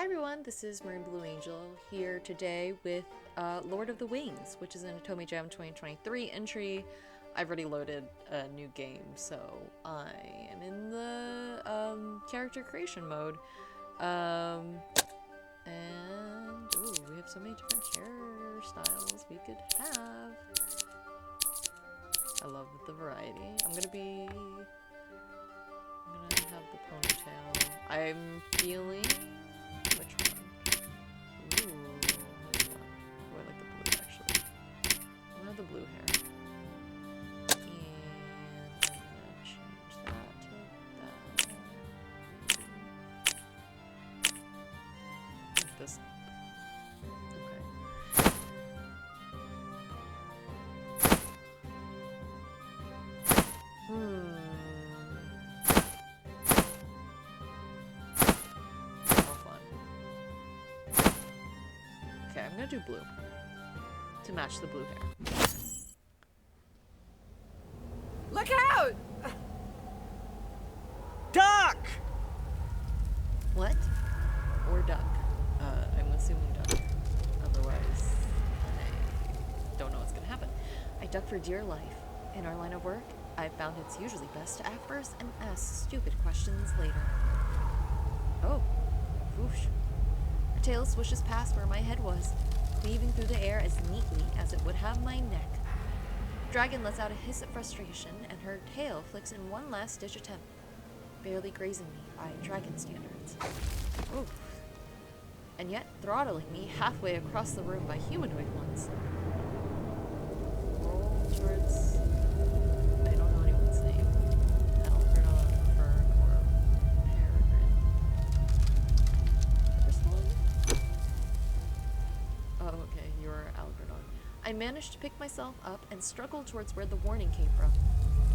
Hi everyone, this is Maroon Blue Angel here today with Lord of the Wings, which is an Otome Jam 2023 entry. I've already loaded a new game, so I am in the character creation mode. And ooh, we have so many different hairstyles we could have. I love the variety. I'm gonna have the ponytail. I'm feeling which one? Ooh, which one? Oh, I like the blue actually. I'm gonna have the blue hair. And I'm gonna change that to that. Like this. Okay. Okay, I'm gonna do blue to match the blue hair. Look out! Duck! What? Or duck. I'm assuming duck. Otherwise, I don't know what's gonna happen. I duck for dear life. In our line of work, I've found it's usually best to act first and ask stupid questions later. Oh. Whoosh. A tail swishes past where my head was, cleaving through the air as neatly as it would have my neck. Dragon lets out a hiss of frustration, and her tail flicks in one last-ditch attempt, barely grazing me by dragon standards. Oof. And yet throttling me halfway across the room by humanoid ones. Roll towards... I don't know anyone's name. Algernon, Fern, or Peregrine. First one? Oh, okay, you're Algernon. I managed to pick myself up and struggle towards where the warning came from,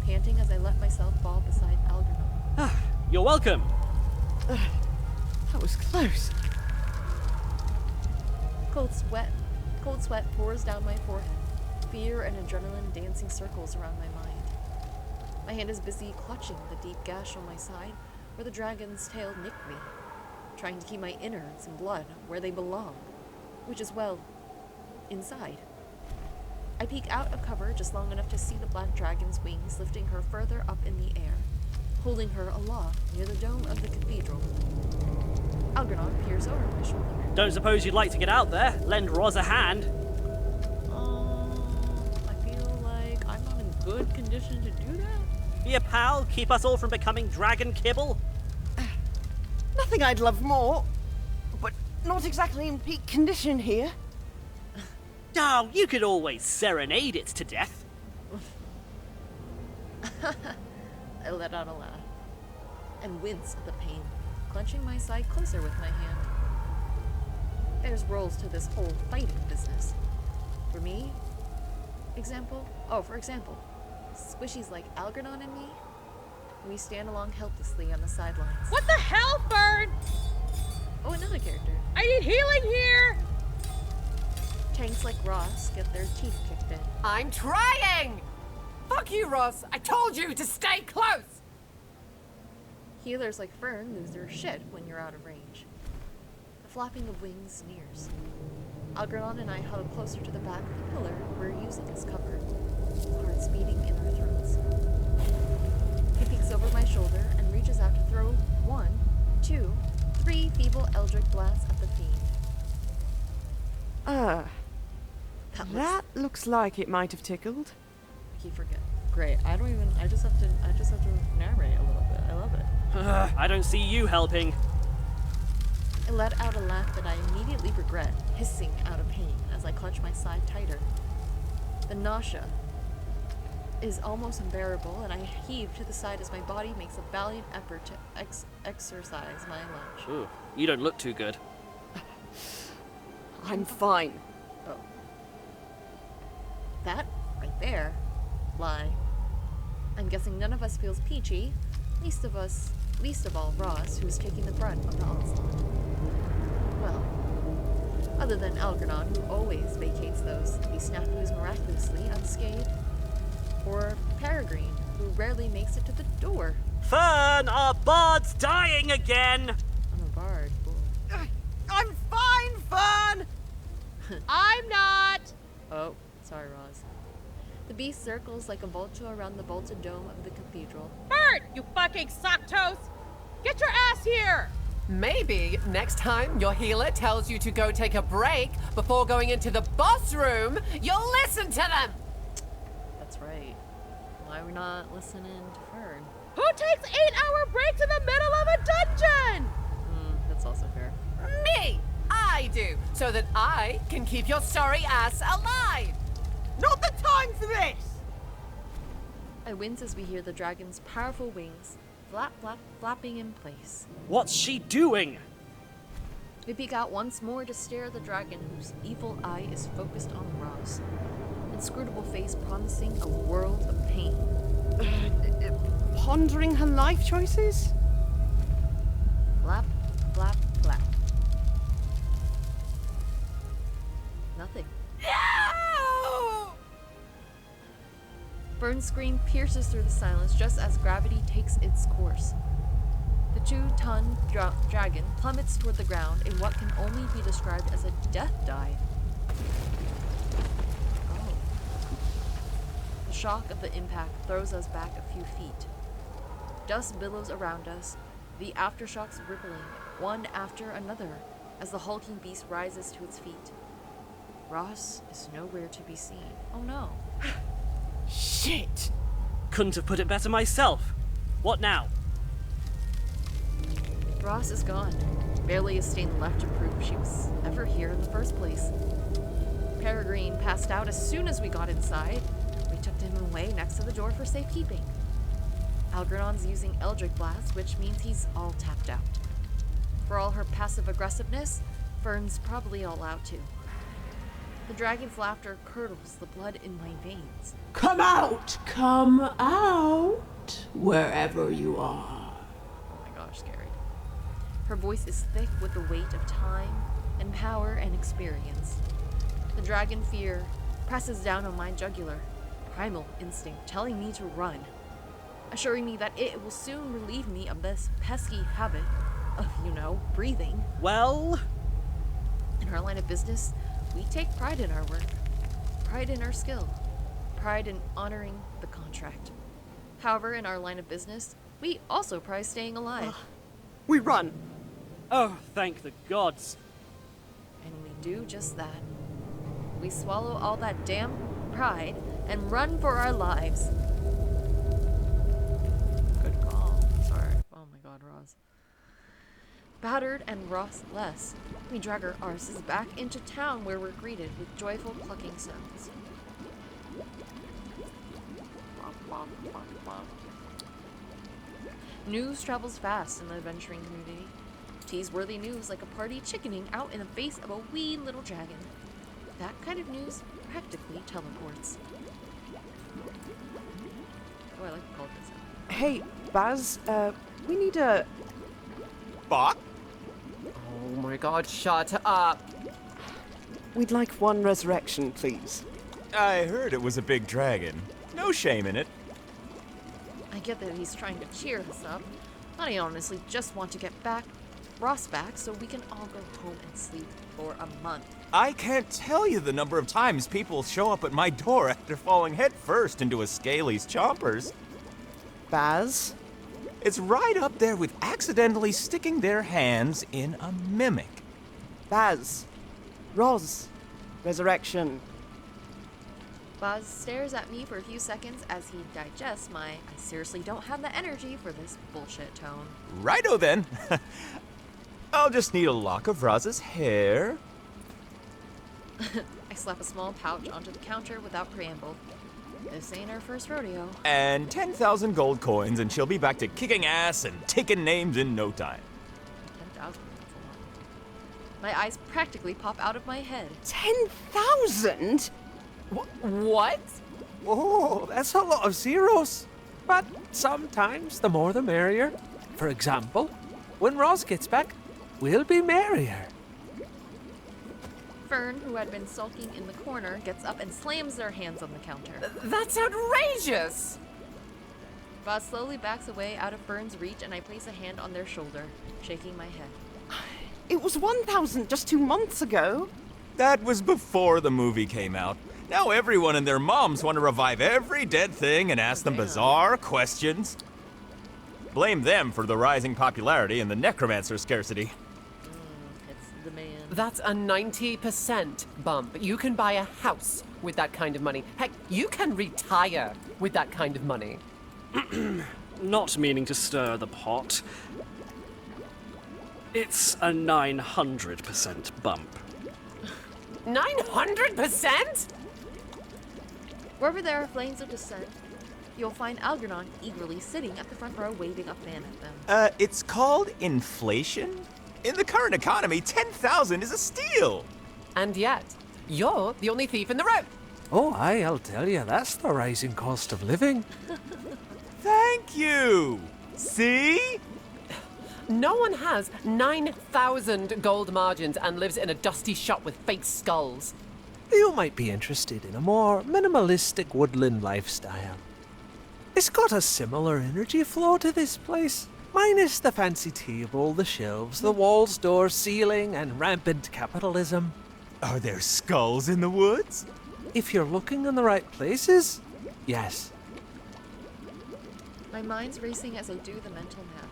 panting as I let myself fall beside Algernon. You're welcome. That was close. Cold sweat pours down my forehead, fear and adrenaline dancing circles around my mind. My hand is busy clutching the deep gash on my side where the dragon's tail nicked me, trying to keep my innards and blood where they belong, which is, well, inside. I peek out of cover just long enough to see the black dragon's wings lifting her further up in the air, holding her aloft near the dome of the cathedral. Algernon peers over my shoulder. Don't suppose you'd like to get out there? Lend Roz a hand. I feel like I'm not in good condition to do that. Be a pal, keep us all from becoming dragon kibble. Nothing I'd love more, but not exactly in peak condition here. Oh, you could always serenade it to death. I let out a laugh and wince at the pain, clenching my side closer with my hand. There's rules to this whole fighting business. For example, squishies like Algernon and me, we stand along helplessly on the sidelines. What the hell, Fern? Oh, another character. I need healing here! Tanks like Ross get their teeth kicked in. I'm trying! Fuck you, Ross! I told you to stay close! Healers like Fern lose their shit when you're out of range. The flapping of wings sneers. Algernon and I huddle closer to the back of the pillar we're using as cover, hearts beating in our throats. He peeks over my shoulder and reaches out to throw 1, 2, 3 feeble eldritch blasts at the fiend. That looks like it might have tickled. I keep forgetting. Great. I just have to narrate a little bit. I love it. I don't see you helping. I let out a laugh that I immediately regret, hissing out of pain as I clutch my side tighter. The nausea is almost unbearable, and I heave to the side as my body makes a valiant effort to exercise my lunge. Ooh, you don't look too good. I'm fine. Oh. That, right there, lie. I'm guessing none of us feels peachy, least of all Ross, who's taking the brunt of the onslaught. Well, other than Algernon, who always vacates those snafus miraculously unscathed, or Peregrine, who rarely makes it to the door. Fern, our bard's dying again! I'm a bard. Cool. Oh, sorry, Roz. The beast circles like a vulture around the vaulted dome of the cathedral. Fern, you fucking socktoes! Get your ass here! Maybe next time your healer tells you to go take a break before going into the boss room, you'll listen to them! That's right. Why are we not listening to Fern? Who takes 8-hour breaks in the middle of a dungeon? That's also fair. Me! I do, so that I can keep your sorry ass alive! Not the time for this! I wince as we hear the dragon's powerful wings flap, flap, flapping in place. What's she doing? We peek out once more to stare at the dragon whose evil eye is focused on Roz. Inscrutable face promising a world of pain. Pondering her life choices? Flap, flap, flap. Nothing. No! Fern's scream pierces through the silence just as gravity takes its course. The 2-ton dragon plummets toward the ground in what can only be described as a death dive. Oh. The shock of the impact throws us back a few feet. Dust billows around us, the aftershocks rippling, one after another, as the hulking beast rises to its feet. Ross is nowhere to be seen. Oh no. Shit! Couldn't have put it better myself. What now? Ross is gone. Barely a stain left to prove she was ever here in the first place. Peregrine passed out as soon as we got inside. We tucked him away next to the door for safekeeping. Algernon's using Eldritch Blast, which means he's all tapped out. For all her passive aggressiveness, Fern's probably all out too. The dragon's laughter curdles the blood in my veins. Come out! Come out! Wherever you are. Oh my gosh, scary. Her voice is thick with the weight of time and power and experience. The dragon fear presses down on my jugular, primal instinct telling me to run, assuring me that it will soon relieve me of this pesky habit of, breathing. Well, In our line of business, we take pride in our work, pride in our skill, pride in honoring the contract. However, in our line of business, we also prize staying alive. We run. oh, thank the gods. And we do just that. We swallow all that damn pride and run for our lives. Good call. Sorry. Oh my god, Roz. Battered and Ross-less, we drag our arses back into town where we're greeted with joyful clucking sounds. News travels fast in the adventuring community. Tease-worthy news like a party chickening out in the face of a wee little dragon. That kind of news practically teleports. Oh, I like to call it this. Hey, Baz, we need a... Bot? Oh my god, shut up! We'd like one resurrection, please. I heard it was a big dragon. No shame in it. I get that he's trying to cheer us up, but I honestly just want to get Ross back so we can all go home and sleep for a month. I can't tell you the number of times people show up at my door after falling headfirst into a Scaly's chompers. Baz? It's right up there with accidentally sticking their hands in a mimic. Baz. Roz. Resurrection. Buzz stares at me for a few seconds as he digests my I seriously don't have the energy for this bullshit tone. Righto then. I'll just need a lock of Roz's hair. I slap a small pouch onto the counter without preamble. This ain't our first rodeo. And 10,000 gold coins, and she'll be back to kicking ass and taking names in no time. 10,000, that's a lot. My eyes practically pop out of my head. 10,000? What? Whoa, that's a lot of zeros. But sometimes the more the merrier. For example, when Roz gets back, we'll be merrier. Fern, who had been sulking in the corner, gets up and slams their hands on the counter. That's outrageous! Buzz slowly backs away out of Fern's reach, and I place a hand on their shoulder, shaking my head. It was 1,000 just 2 months ago. That was before the movie came out. Now everyone and their moms want to revive every dead thing and ask them bizarre questions. Blame them for the rising popularity and the necromancer scarcity. It's the man. That's a 90% bump. You can buy a house with that kind of money. Heck, you can retire with that kind of money. Not meaning to stir the pot. It's a 900% bump. 900%? Wherever there are flames of dissent, you'll find Algernon eagerly sitting at the front row waving a fan at them. It's called inflation? In the current economy, 10,000 is a steal! And yet, you're the only thief in the room. Oh, aye, I'll tell you, that's the rising cost of living. Thank you! See? No one has 9,000 gold margins and lives in a dusty shop with fake skulls. You might be interested in a more minimalistic woodland lifestyle. It's got a similar energy flow to this place, minus the fancy table, the shelves, the walls, doors, ceiling, and rampant capitalism. Are there skulls in the woods? If you're looking in the right places, yes. My mind's racing as I do the mental map.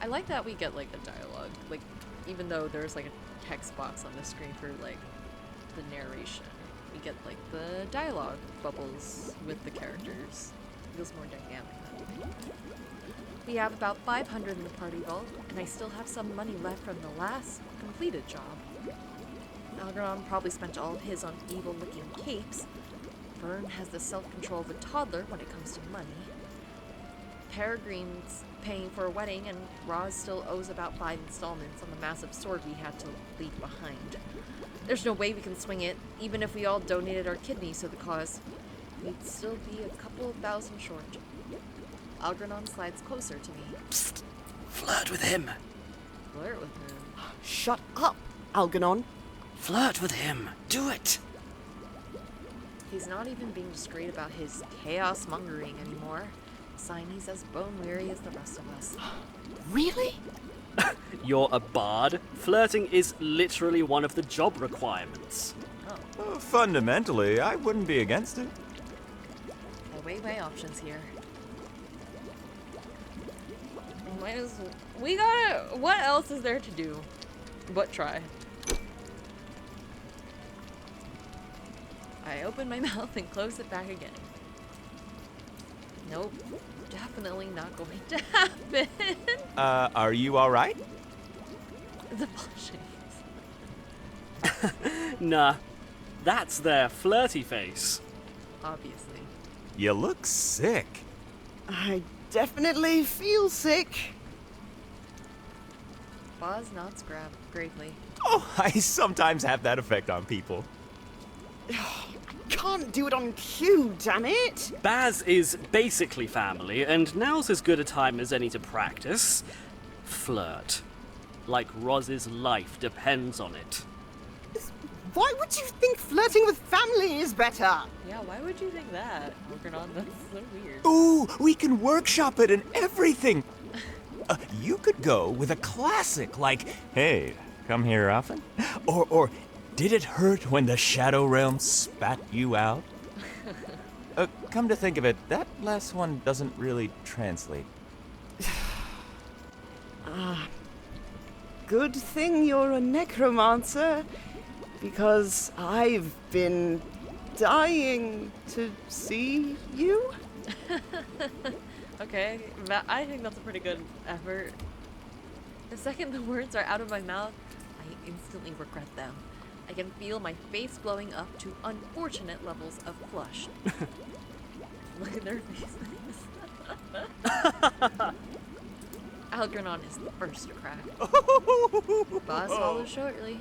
I like that we get like a dialogue, like even though there's like a text box on the screen for like the narration, we get like the dialogue bubbles with the characters. It feels more dynamic that way. We have about 500 in the party vault, and I still have some money left from the last completed job. Algernon probably spent all of his on evil-looking capes. Vern has the self-control of a toddler when it comes to money. Peregrine's paying for a wedding, and Roz still owes about 5 installments on the massive sword we had to leave behind. There's no way we can swing it, even if we all donated our kidneys to the cause. We'd still be a couple of thousand short. Algernon slides closer to me. Psst. Flirt with him. Flirt with him. Shut up, Algernon. Flirt with him. Do it. He's not even being discreet about his chaos mongering anymore. Sign he's as bone weary as the rest of us. Really? You're a bard. Flirting is literally one of the job requirements. Fundamentally, I wouldn't be against it. I weigh options here. We gotta. What else is there to do? But try. I open my mouth and close it back again. Nope. Definitely not going to happen. Are you alright? The blushing. Nah. That's their flirty face. Obviously. You look sick. I definitely feel sick. Boz nods gravely. Oh, I sometimes have that effect on people. Can't do it on cue, damn it! Baz is basically family, and now's as good a time as any to practice. Flirt. Like Roz's life depends on it. Why would you think flirting with family is better? Yeah, why would you think that? Algernon, that's so weird. Ooh, we can workshop it and everything. You could go with a classic like, hey, come here often? Or did it hurt when the Shadow Realm spat you out? Come to think of it, that last one doesn't really translate. Good thing you're a necromancer, because I've been dying to see you. Okay, I think that's a pretty good effort. The second the words are out of my mouth, I instantly regret them. I can feel my face glowing up to unfortunate levels of flush. Look at their faces. Algernon is the first to crack. Boz follows shortly.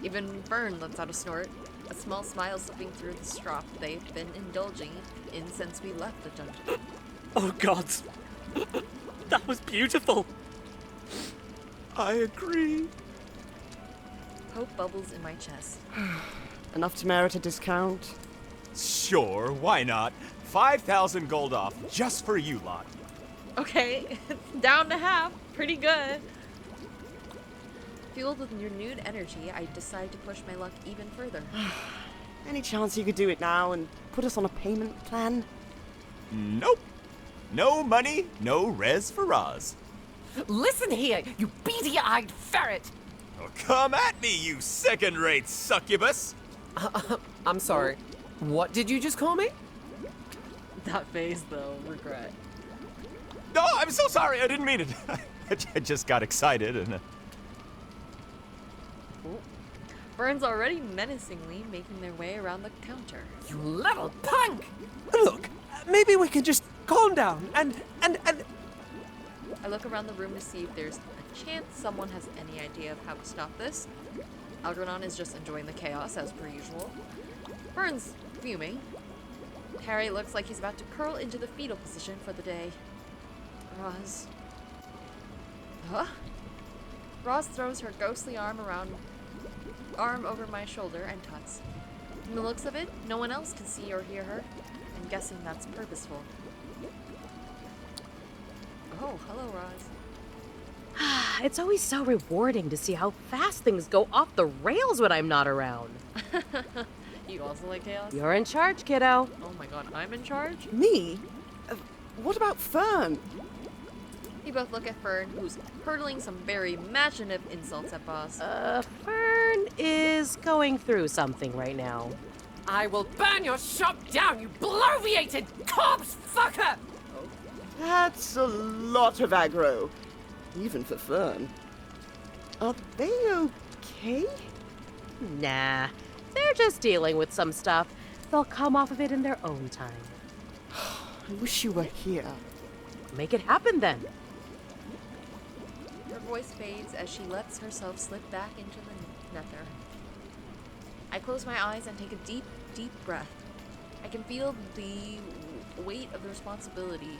Even Vern lets out a snort, a small smile slipping through the strop they've been indulging in since we left the dungeon. Oh god. That was beautiful. I agree. Hope bubbles in my chest. Enough to merit a discount. Sure, why not? 5,000 gold off, just for you lot. Okay, down to half. Pretty good. Fueled with renewed energy, I decide to push my luck even further. Any chance you could do it now and put us on a payment plan? Nope. No money, no res for Roz. Listen here, you beady-eyed ferret! Oh, come at me, you second-rate succubus! I'm sorry. What did you just call me? That face, though, regret. No, I'm so sorry, I didn't mean it. I just got excited and... Fern's already menacingly making their way around the counter. You little punk! Look, maybe we can just calm down and I look around the room to see if there's a chance someone has any idea of how to stop this. Algernon is just enjoying the chaos as per usual. Fern's fuming. Harry looks like he's about to curl into the fetal position for the day. Roz. Huh? Roz throws her ghostly arm over my shoulder and tuts. From the looks of it, no one else can see or hear her. I'm guessing that's purposeful. Oh, hello, Roz. It's always so rewarding to see how fast things go off the rails when I'm not around. You also like chaos? You're in charge, kiddo. Oh my god, I'm in charge? Me? What about Fern? You both look at Fern, who's hurtling some very imaginative insults at Boz. Fern is going through something right now. I will burn your shop down, you bloviated corpse fucker! That's a lot of aggro, even for Fern. Are they okay? Nah, they're just dealing with some stuff. They'll come off of it in their own time. I wish you were here. Make it happen then. Her voice fades as she lets herself slip back into the nether. I close my eyes and take a deep, deep breath. I can feel the weight of the responsibility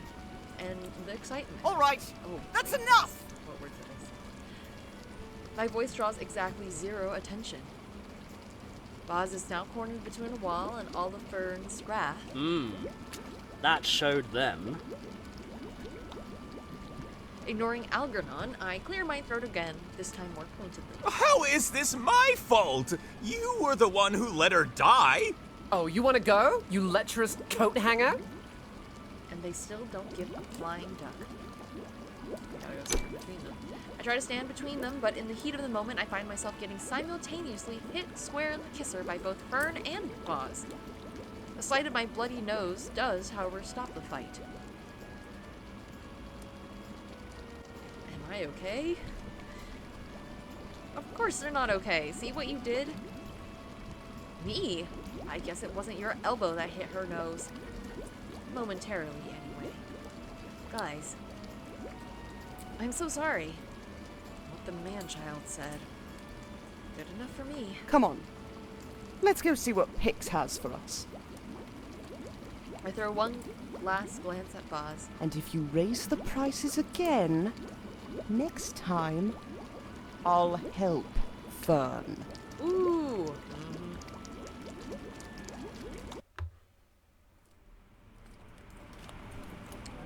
and the excitement. All right, Oh, that's wait. enough! What words did I say? My voice draws exactly zero attention. Boz is now cornered between a wall and all of Fern's wrath. That showed them. Ignoring Algernon, I clear my throat again, this time more pointedly. How is this my fault? You were the one who let her die. Oh, you wanna go? You lecherous coat hanger? And they still don't give a flying duck. Gotta go stand between them. I try to stand between them, but in the heat of the moment, I find myself getting simultaneously hit square in the kisser by both Fern and Boz. The sight of my bloody nose does, however, stop the fight. Am I okay? Of course they're not okay. See what you did? Me? I guess it wasn't your elbow that hit her nose. Momentarily, anyway. Guys, I'm so sorry. What the man-child said. Good enough for me. Come on. Let's go see what Pix has for us. I throw one last glance at Boz. And if you raise the prices again, next time, I'll help Fern. Ooh!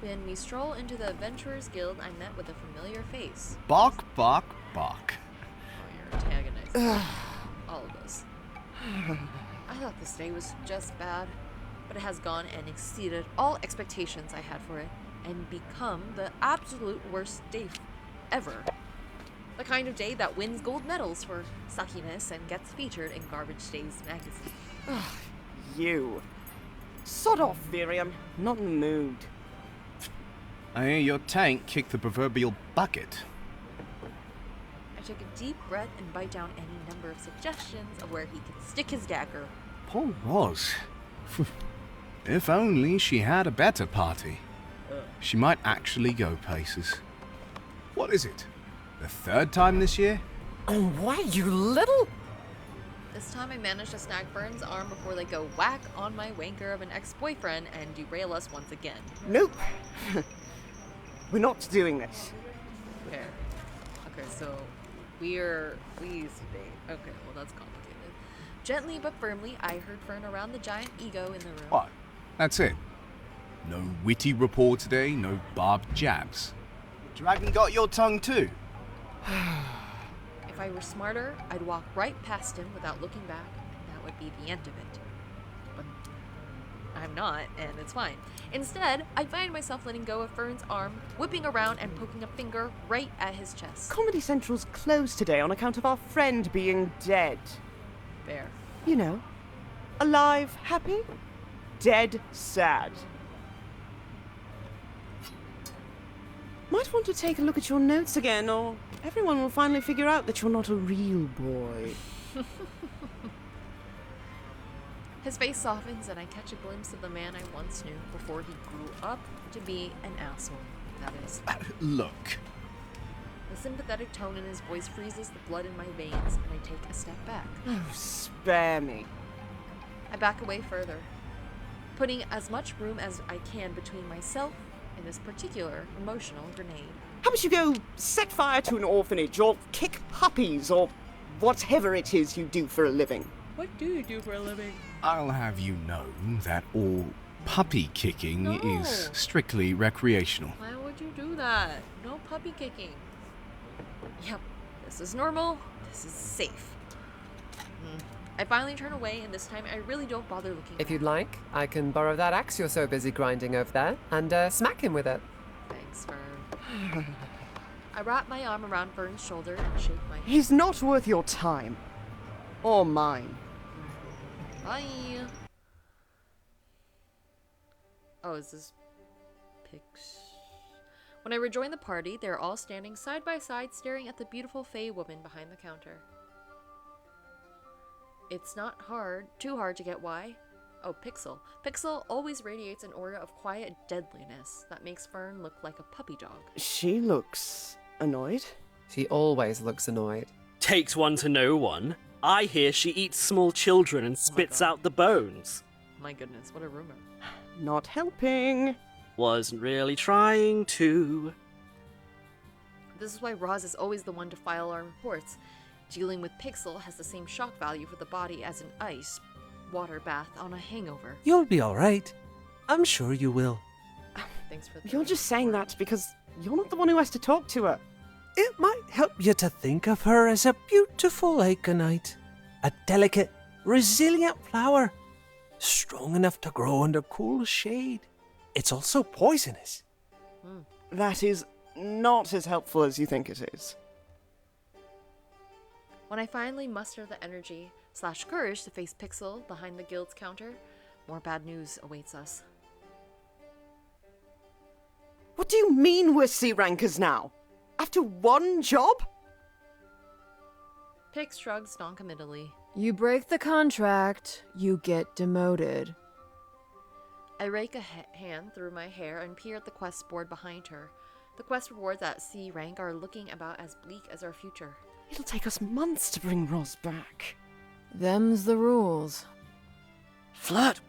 When we stroll into the Adventurers Guild, I'm met with a familiar face. Bark, bark, bark. Oh, you're antagonizing all of us. I thought this day was just bad, but it has gone and exceeded all expectations I had for it, and become the absolute worst day ever. The kind of day that wins gold medals for suckiness and gets featured in Garbage Days magazine. You. Sod off, Virium. Not in the mood. I hear your tank kicked the proverbial bucket. I take a deep breath and bite down any number of suggestions of where he could stick his dagger. Poor Roz. If only she had a better party. She might actually go places. What is it? The third time this year? Oh, why, you little... This time I managed to snag Fern's arm before they go whack on my wanker of an ex-boyfriend and derail us once again. Nope. We're not doing this. Okay. Okay, so we used to date. Okay, well that's complicated. Gently but firmly, I heard Fern around the giant ego in the room. What? That's it? No witty rapport today, no barbed jabs. Dragon got your tongue too? If I were smarter, I'd walk right past him without looking back, and that would be the end of it. I'm not, and it's fine. Instead, I find myself letting go of Fern's arm, whipping around and poking a finger right at his chest. Comedy Central's closed today on account of our friend being dead. Fair. You know, alive, happy, dead, sad. Might want to take a look at your notes again, or everyone will finally figure out that you're not a real boy. His face softens and I catch a glimpse of the man I once knew before he grew up to be an asshole, that is. Look. The sympathetic tone in his voice freezes the blood in my veins and I take a step back. Oh, spare me. I back away further, putting as much room as I can between myself and this particular emotional grenade. How about you go set fire to an orphanage, or kick puppies, or whatever it is you do for a living? What do you do for a living? I'll have you know that all puppy kicking No. is strictly recreational. Why would you do that? No puppy kicking. Yep, this is normal. This is safe. I finally turn away, and this time I really don't bother looking. If you'd like, I can borrow that axe you're so busy grinding over there and smack him with it. Thanks, Fern. I wrap my arm around Fern's shoulder and shake my hand. He's not worth your time. Or mine. Bye. Oh, is this Pix? When I rejoin the party, they're all standing side by side staring at the beautiful Fey woman behind the counter. It's not too hard to get why. Oh, Pixel. Pixel always radiates an aura of quiet deadliness that makes Fern look like a puppy dog. She looks annoyed. She always looks annoyed. Takes one to know one. I hear she eats small children and spits God. out the bones. My goodness, what a rumor. Not helping. Wasn't really trying to. This is why Roz is always the one to file our reports. Dealing with Pixel has the same shock value for the body as an ice water bath on a hangover. You'll be alright. I'm sure you will. Thanks for the You're just saying that because you're not the one who has to talk to her. It might help you to think of her as a beautiful aconite. A delicate, resilient flower. Strong enough to grow under cool shade. It's also poisonous. That is not as helpful as you think it is. When I finally muster the energy / courage to face Pixel behind the guild's counter, more bad news awaits us. What do you mean we're C-rankers now? After one job? Pix shrugs noncommittally. You break the contract, you get demoted. I rake a hand through my hair and peer at the quest board behind her. The quest rewards at C rank are looking about as bleak as our future. It'll take us months to bring Roz back. Them's the rules. Flirt!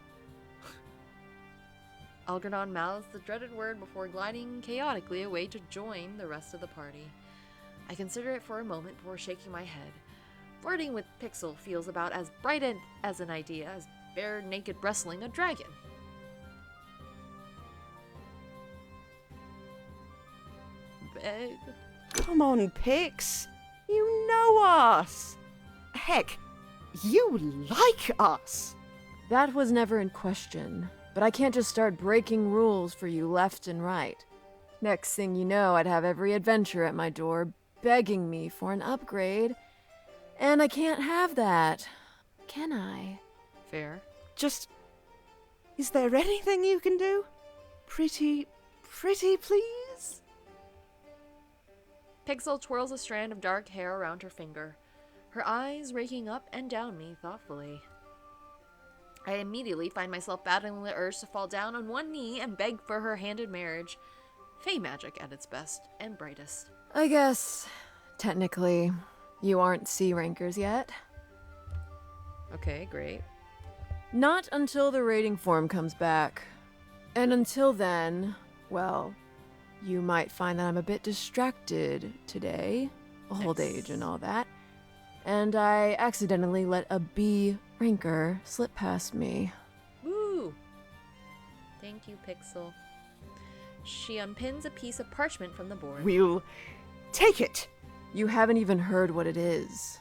Algernon mouths the dreaded word before gliding chaotically away to join the rest of the party. I consider it for a moment before shaking my head. Flirting with Pixel feels about as bright as an idea as bare naked wrestling a dragon. Beg. Come on, Pix. You know us. Heck, you like us. That was never in question, but I can't just start breaking rules for you left and right. Next thing you know, I'd have every adventure at my door begging me for an upgrade, and I can't have that, can I? Fair. Just, is there anything you can do? Pretty please? Pixel twirls a strand of dark hair around her finger, her eyes raking up and down me thoughtfully. I immediately find myself battling the urge to fall down on one knee and beg for her hand in marriage. Fey magic at its best and brightest. I guess, technically, you aren't C-rankers yet. Okay, great. Not until the rating form comes back. And until then, well, you might find that I'm a bit distracted today. Old age and all that. And I accidentally let a B ranker slip past me. Woo! Thank you, Pixel. She unpins a piece of parchment from the board. We'll take it. You haven't even heard what it is.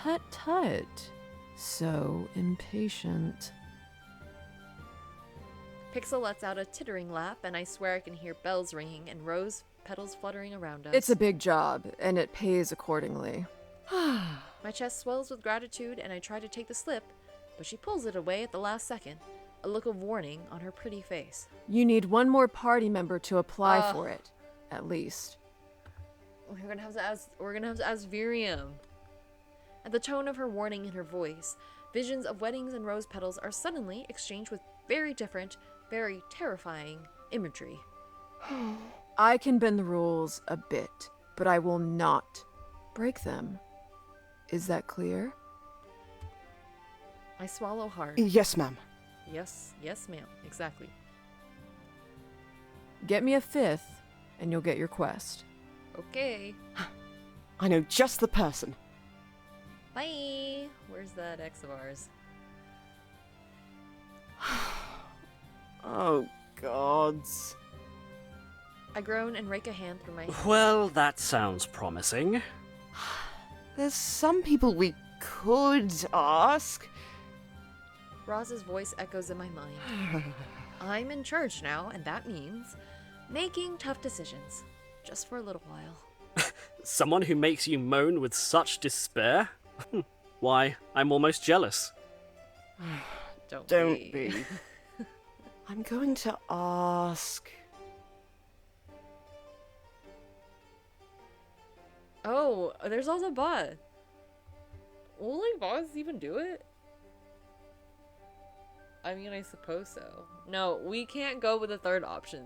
Tut tut. So impatient. Pixel lets out a tittering laugh, and I swear I can hear bells ringing and rose petals fluttering around us. It's a big job, and it pays accordingly. My chest swells with gratitude, and I try to take the slip, but she pulls it away at the last second, a look of warning on her pretty face. You need one more party member to apply for it, at least. We're gonna have to ask Virium. At the tone of her warning in her voice, visions of weddings and rose petals are suddenly exchanged with very different, very terrifying imagery. I can bend the rules a bit, but I will not break them. Is that clear? I swallow hard. Yes, ma'am. Yes, ma'am. Exactly. Get me a 5th, and you'll get your quest. Okay. I know just the person. Bye. Where's that ex of ours? Oh, gods. I groan and rake a hand through my hair. Well, that sounds promising. There's some people we could ask. Roz's voice echoes in my mind. I'm in charge now, and that means making tough decisions. Just for a little while. Someone who makes you moan with such despair? Why, I'm almost jealous. Don't be. I'm going to ask. Oh, there's also Boz. Will like Boz even do it? I mean, I suppose so. No, we can't go with the third option.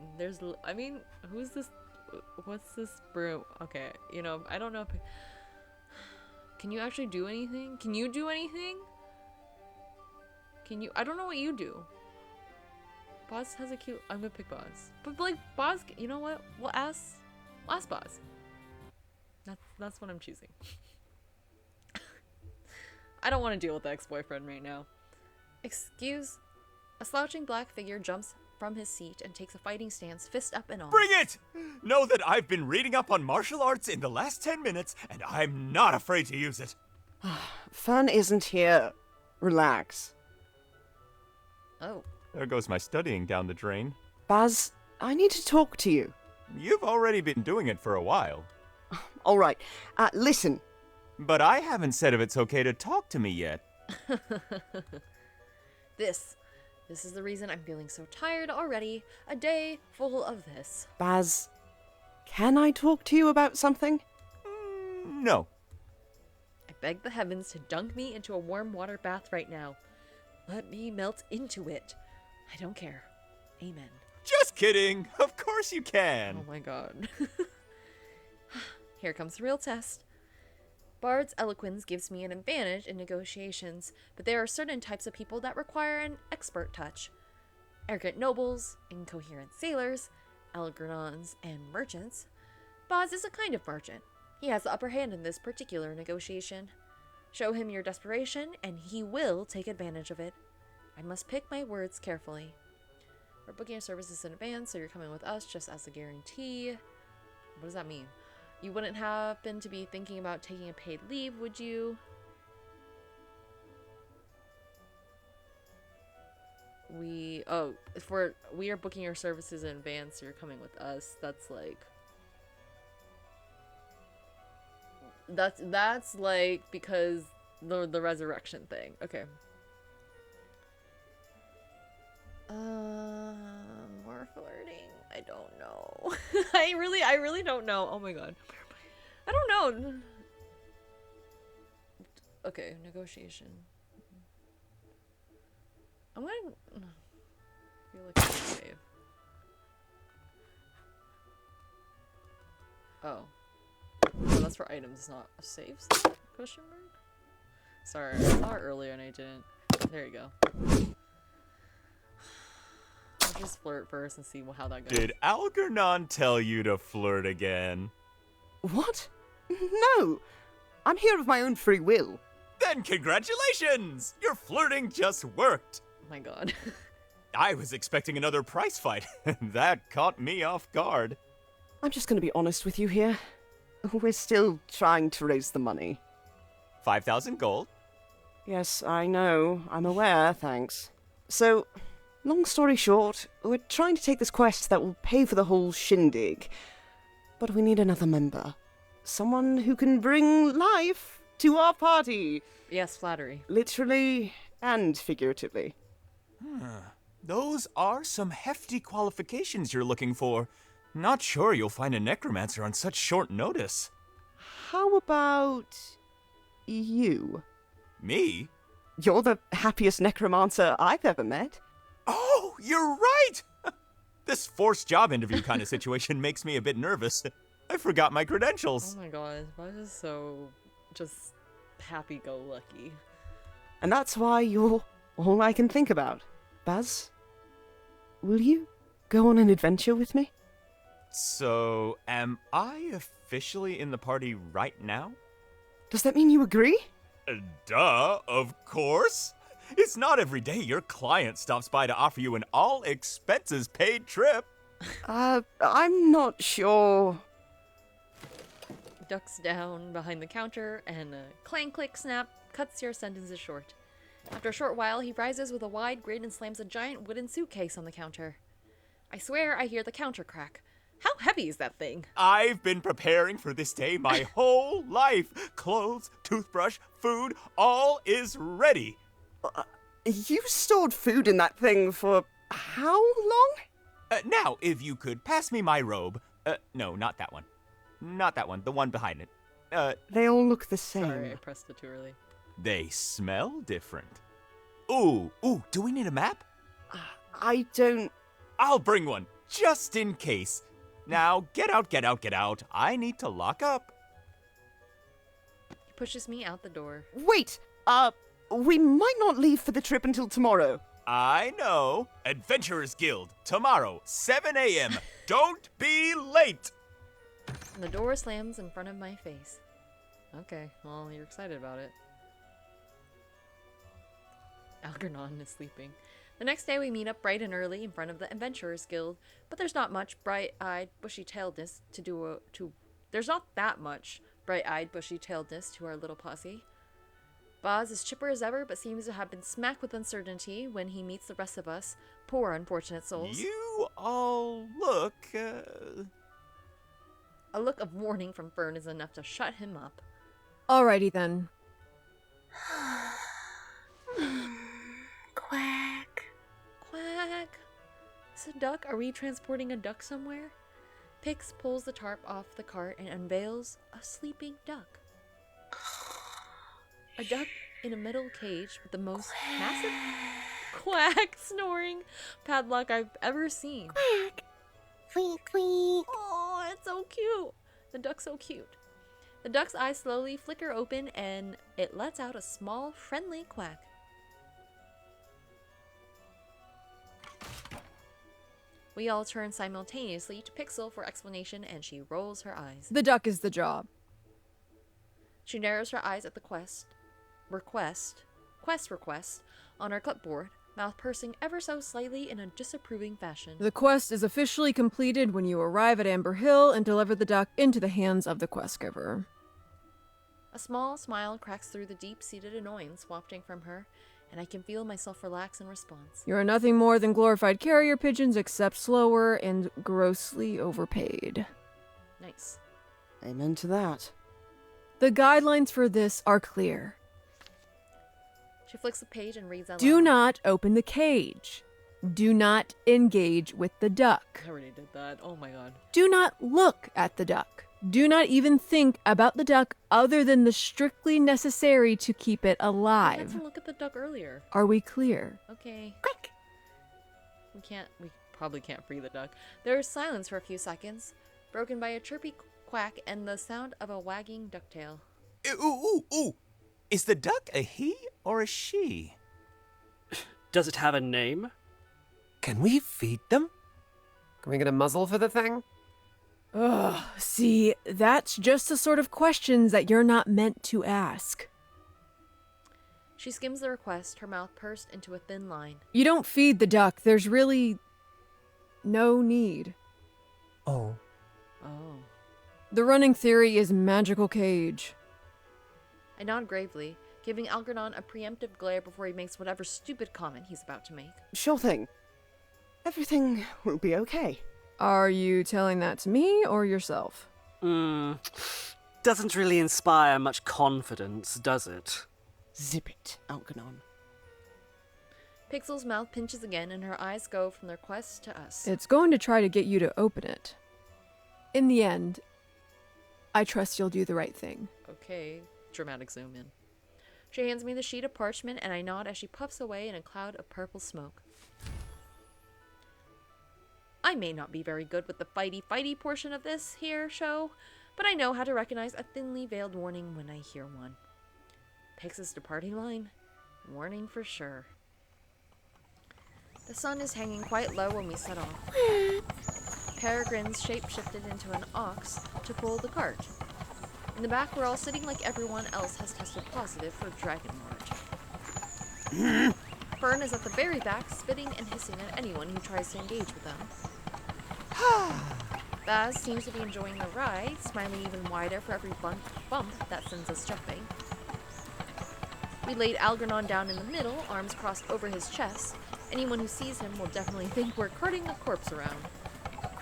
I mean, who's this? What's this broom? Okay, you know, I don't know if... Can you actually do anything? Can you do anything? Can you? I don't know what you do. Boz has a cute... I'm gonna pick Boz. But like, Boz, you know what? We'll ask Boz. That's what I'm choosing. I don't want to deal with the ex-boyfriend right now. Excuse? A slouching black figure jumps from his seat and takes a fighting stance, fist up and all. Bring it! Know that I've been reading up on martial arts in the last 10 minutes, and I'm not afraid to use it. Fern isn't here. Relax. Oh. There goes my studying down the drain. Baz, I need to talk to you. You've already been doing it for a while. All right. Listen. But I haven't said if it's okay to talk to me yet. This is the reason I'm feeling so tired already. A day full of this. Baz, can I talk to you about something? No. I beg the heavens to dunk me into a warm water bath right now. Let me melt into it. I don't care. Amen. Just kidding. Of course you can. Oh my god. Here comes the real test. Bard's eloquence gives me an advantage in negotiations, but there are certain types of people that require an expert touch. Arrogant nobles, incoherent sailors, Algernons, and merchants. Boz is a kind of merchant. He has the upper hand in this particular negotiation. Show him your desperation, and he will take advantage of it. I must pick my words carefully. We're booking your services in advance, so you're coming with us just as a guarantee. What does that mean? You wouldn't happen to be thinking about taking a paid leave, would you? We are booking your services in advance, so you're coming with us. That's like that's like because the resurrection thing. Okay. More flirting. I don't know. I really don't know. Oh my god. I don't know. Okay, negotiation. I'm gonna feel like I should save. Oh. Oh, that's for items, not saves? Question mark? Sorry, I saw it earlier and I didn't. There you go. I'll just flirt first and see how that goes. Did Algernon tell you to flirt again? What? No. I'm here of my own free will. Then congratulations! Your flirting just worked. Oh my god. I was expecting another prize fight, and that caught me off guard. I'm just going to be honest with you here. We're still trying to raise the money. 5,000 gold. Yes, I know. I'm aware, thanks. So, long story short, we're trying to take this quest that will pay for the whole shindig. But we need another member. Someone who can bring life to our party. Yes, flattery. Literally and figuratively. Those are some hefty qualifications you're looking for. Not sure you'll find a necromancer on such short notice. How about you? Me? You're the happiest necromancer I've ever met. Oh, you're right! This forced job interview kind of situation makes me a bit nervous. I forgot my credentials. Oh my god, Buzz is so just happy-go-lucky. And that's why you're all I can think about. Baz, will you go on an adventure with me? So, am I officially in the party right now? Does that mean you agree? Duh, of course. It's not every day your client stops by to offer you an all-expenses-paid trip. I'm not sure. Ducks down behind the counter, and a clang, click, snap cuts your sentences short. After a short while, he rises with a wide grin and slams a giant wooden suitcase on the counter. I swear I hear the counter crack. How heavy is that thing? I've been preparing for this day my whole life. Clothes, toothbrush, food, all is ready. You stored food in that thing for how long? Now, if you could pass me my robe. No, not that one. Not that one, the one behind it. They all look the same. Sorry, I pressed it too early. They smell different. Ooh, do we need a map? I don't... I'll bring one, just in case. Now, get out. I need to lock up. He pushes me out the door. Wait! We might not leave for the trip until tomorrow. I know. Adventurers Guild, tomorrow, 7 a.m. Don't be late! And the door slams in front of my face. Okay, well, you're excited about it. Algernon is sleeping. The next day we meet up bright and early in front of the Adventurers Guild, but there's not much bright-eyed, bushy-tailedness There's not that much bright-eyed, bushy-tailedness to our little posse. Boz is chipper as ever, but seems to have been smacked with uncertainty when he meets the rest of us, poor unfortunate souls. You all look, A look of warning from Fern is enough to shut him up. Alrighty then. Quack. Quack. Is a duck? Are we transporting a duck somewhere? Pix pulls the tarp off the cart and unveils a sleeping duck. A duck in a metal cage with the most massive quack snoring padlock I've ever seen. Quack. Queek, queek. Oh, it's so cute. The duck's so cute. The duck's eyes slowly flicker open and it lets out a small, friendly quack. We all turn simultaneously to Pixel for explanation and she rolls her eyes. The duck is the job. She narrows her eyes at the quest request on her clipboard, mouth pursing ever so slightly in a disapproving fashion. The quest is officially completed when you arrive at Amber Hill and deliver the duck into the hands of the quest giver. A small smile cracks through the deep-seated annoyance wafting from her, and I can feel myself relax in response. You are nothing more than glorified carrier pigeons, except slower and grossly overpaid. Nice. Amen to that. The guidelines for this are clear. She flicks the page and reads out Do loud. not open the cage. Do not engage with the duck. I already did that. Oh my god. Do not look at the duck. Do not even think about the duck other than the strictly necessary to keep it I had alive. to look at the duck earlier. Are we clear? Okay. Quick! We probably can't free the duck. There is silence for a few seconds, broken by a chirpy quack and the sound of a wagging ducktail. Ooh. Is the duck a he or a she? Does it have a name? Can we feed them? Can we get a muzzle for the thing? Ugh, see, that's just the sort of questions that you're not meant to ask. She skims the request, her mouth pursed into a thin line. You don't feed the duck. There's really no need. Oh. Oh. The running theory is magical cage. I nod gravely, giving Algernon a preemptive glare before he makes whatever stupid comment he's about to make. Sure thing. Everything will be okay. Are you telling that to me or yourself? Doesn't really inspire much confidence, does it? Zip it, Algernon. Pixel's mouth pinches again and her eyes go from their quest to us. It's going to try to get you to open it. In the end, I trust you'll do the right thing. Okay, dramatic zoom in. She hands me the sheet of parchment and I nod as she puffs away in a cloud of purple smoke. I may not be very good with the fighty portion of this here show, but I know how to recognize a thinly veiled warning when I hear one. Pix's departing line? Warning for sure. The sun is hanging quite low when we set off. Peregrine's shape-shifted into an ox to pull the cart. In the back, we're all sitting like everyone else has tested positive for Dragonlord. Fern is at the very back, spitting and hissing at anyone who tries to engage with them. Baz seems to be enjoying the ride, smiling even wider for every bump that sends us jumping. We laid Algernon down in the middle, arms crossed over his chest. Anyone who sees him will definitely think we're carting a corpse around.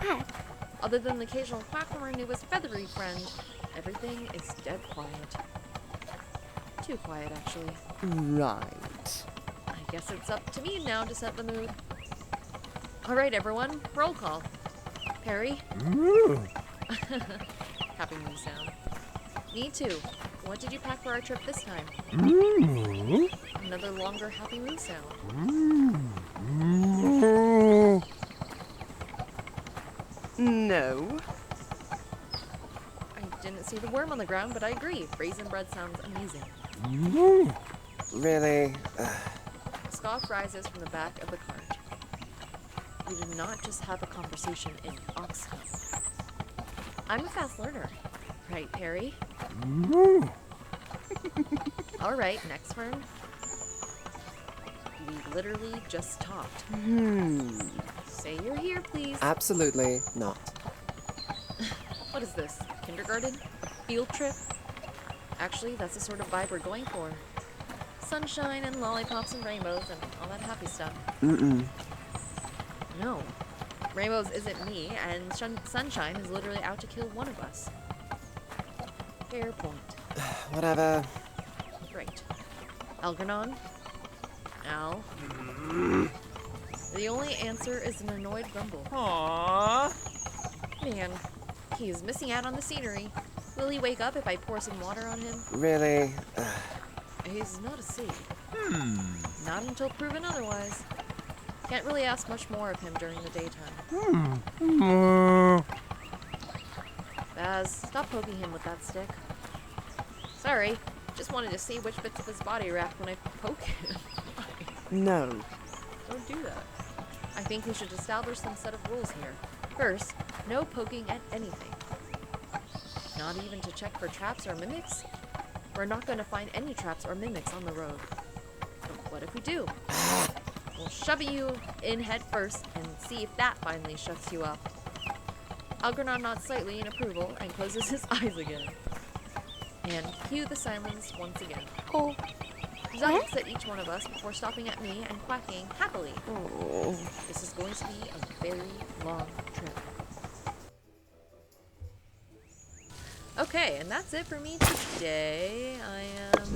Quack. Other than the occasional quack from our newest feathery friend, everything is dead quiet. Too quiet, actually. Right. I guess it's up to me now to set the mood. Alright, everyone, roll call. Perry? Happy moo sound. Me too. What did you pack for our trip this time? Another longer happy moo sound. No. I didn't see the worm on the ground, but I agree. Raisin bread sounds amazing. Really? A scoff rises from the back of the cart. We did not just have a conversation in Oxhunt. I'm a fast learner. Right, Perry? Alright, next Fern. We literally just talked. Say you're here, please. Absolutely not. What is this? Kindergarten? Field trip? Actually, that's the sort of vibe we're going for. Sunshine and lollipops and rainbows and all that happy stuff. No. Rainbows isn't me, and Sunshine is literally out to kill one of us. Fair point. Whatever. Great. Algernon? Al? The only answer is an annoyed grumble. Aww. Man, he is missing out on the scenery. Will he wake up if I pour some water on him? Really? He's not asleep. Not until proven otherwise. Can't really ask much more of him during the daytime. Baz, stop poking him with that stick. Sorry, just wanted to see which bits of his body react when I poke him. No. Don't do that. I think we should establish some set of rules here. First, no poking at anything. Not even to check for traps or mimics? We're not going to find any traps or mimics on the road. But what if we do? We'll shove you in head first and see if that finally shuts you up. Algernon nods slightly in approval and closes his eyes again. And cue the silence once again. Oh. Zach looks at each one of us before stopping at me and quacking happily. Oh. This is going to be a very long trip. Okay, and that's it for me today. I am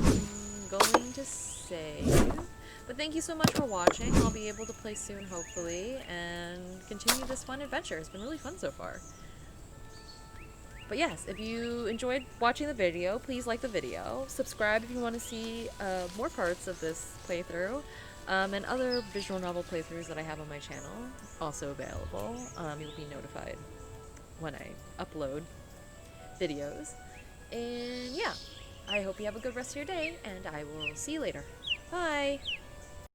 going to save. But thank you so much for watching. I'll be able to play soon, hopefully, and continue this fun adventure. It's been really fun so far. But yes, if you enjoyed watching the video, please like the video. Subscribe if you want to see more parts of this playthrough. And other visual novel playthroughs that I have on my channel, also available. You'll be notified when I upload videos. And yeah, I hope you have a good rest of your day, and I will see you later. Bye!